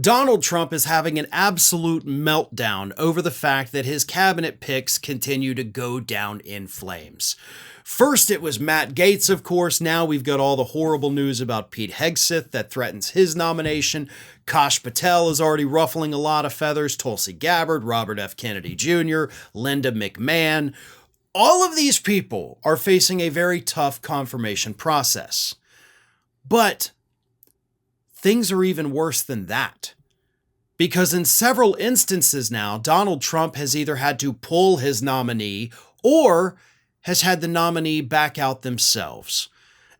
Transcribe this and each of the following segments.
Donald Trump is having an absolute meltdown over the fact that his cabinet picks continue to go down in flames. First, it was Matt Gaetz, of course. Now we've got all the horrible news about Pete Hegseth that threatens his nomination. Kash Patel is already ruffling a lot of feathers. Tulsi Gabbard, Robert F. Kennedy Jr., Linda McMahon. All of these people are facing a very tough confirmation process. But things are even worse than that. Because in several instances now, Donald Trump has either had to pull his nominee or has had the nominee back out themselves.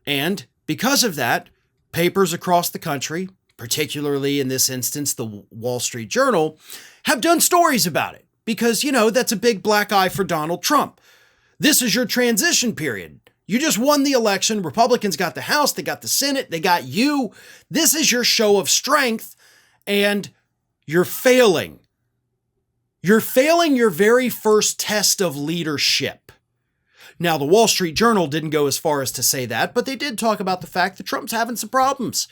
And because of that, papers across the country, particularly in this instance, the Wall Street Journal, have done stories about it. Because, that's a big black eye for Donald Trump. This is your transition period. You just won the election. Republicans got the House, they got the Senate, they got you. This is your show of strength, and you're failing. You're failing your very first test of leadership. Now, the Wall Street Journal didn't go as far as to say that, but they did talk about the fact that Trump's having some problems,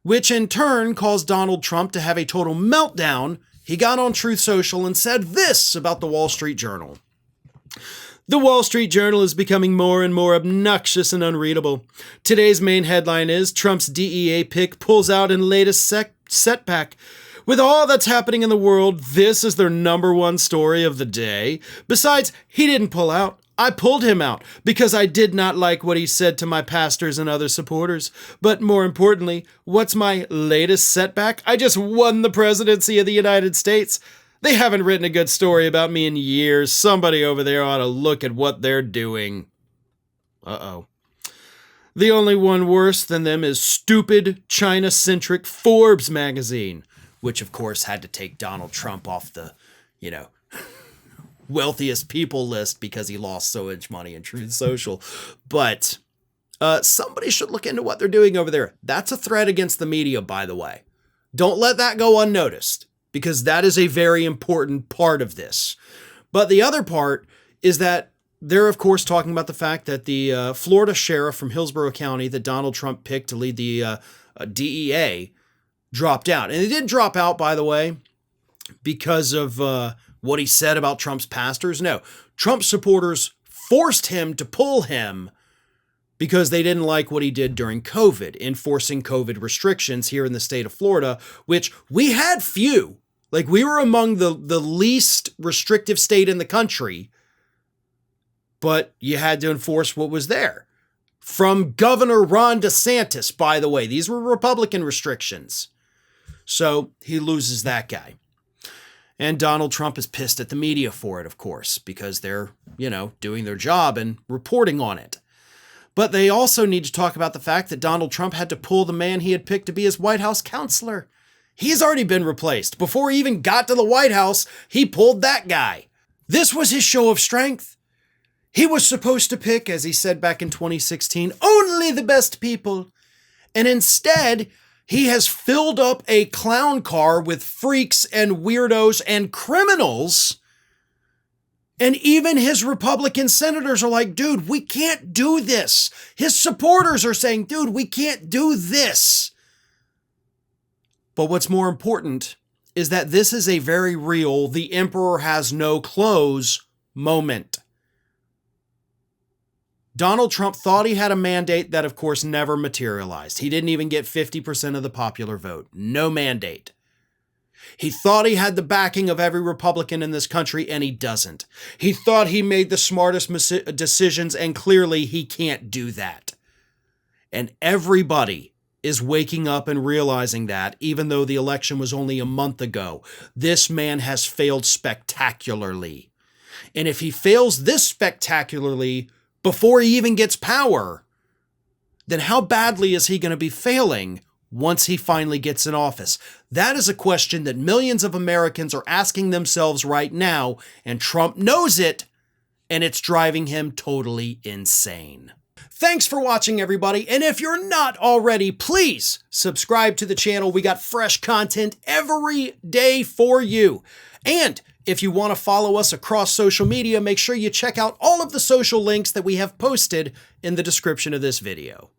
which in turn caused Donald Trump to have a total meltdown. He got on Truth Social and said this about the Wall Street Journal. The Wall Street Journal is becoming more and more obnoxious and unreadable. Today's main headline is Trump's DEA pick pulls out in latest setback. With all that's happening in the world, this is their number one story of the day. Besides, he didn't pull out. I pulled him out because I did not like what he said to my pastors and other supporters. But more importantly, what's my latest setback? I just won the presidency of the United States. They haven't written a good story about me in years. Somebody over there ought to look at what they're doing. Uh-oh. The only one worse than them is stupid, China-centric Forbes magazine, which of course had to take Donald Trump off the, wealthiest people list because he lost so much money in Truth Social. But somebody should look into what they're doing over there. That's a threat against the media, by the way. Don't let that go unnoticed, because that is a very important part of this. But the other part is that they're, of course, talking about the fact that the Florida sheriff from Hillsborough County that Donald Trump picked to lead the DEA dropped out. And he did drop out, by the way, because of what he said about Trump's pastors. No, Trump supporters forced him to pull him because they didn't like what he did during COVID, enforcing COVID restrictions here in the state of Florida, which we had few. Like, we were among the least restrictive state in the country, but you had to enforce what was there. From Governor Ron DeSantis, by the way. These were Republican restrictions. So he loses that guy. And Donald Trump is pissed at the media for it, of course, because they're, doing their job and reporting on it. But they also need to talk about the fact that Donald Trump had to pull the man he had picked to be his White House counselor. He's already been replaced. Before he even got to the White House, he pulled that guy. This was his show of strength. He was supposed to pick, as he said back in 2016, only the best people. And instead, he has filled up a clown car with freaks and weirdos and criminals. And even his Republican senators are like, dude, we can't do this. His supporters are saying, dude, we can't do this. But what's more important is that this is a very real, the emperor has no clothes moment. Donald Trump thought he had a mandate that, of course, never materialized. He didn't even get 50% of the popular vote. No mandate. He thought he had the backing of every Republican in this country, and he doesn't. He thought he made the smartest decisions, and clearly he can't do that. And everybody is waking up and realizing that, even though the election was only a month ago, this man has failed spectacularly. And if he fails this spectacularly before he even gets power, then how badly is he going to be failing once he finally gets in office? That is a question that millions of Americans are asking themselves right now, and Trump knows it, and it's driving him totally insane. Thanks for watching, everybody, and if you're not already, please subscribe to the channel. We got fresh content every day for you. And if you want to follow us across social media, make sure you check out all of the social links that we have posted in the description of this video.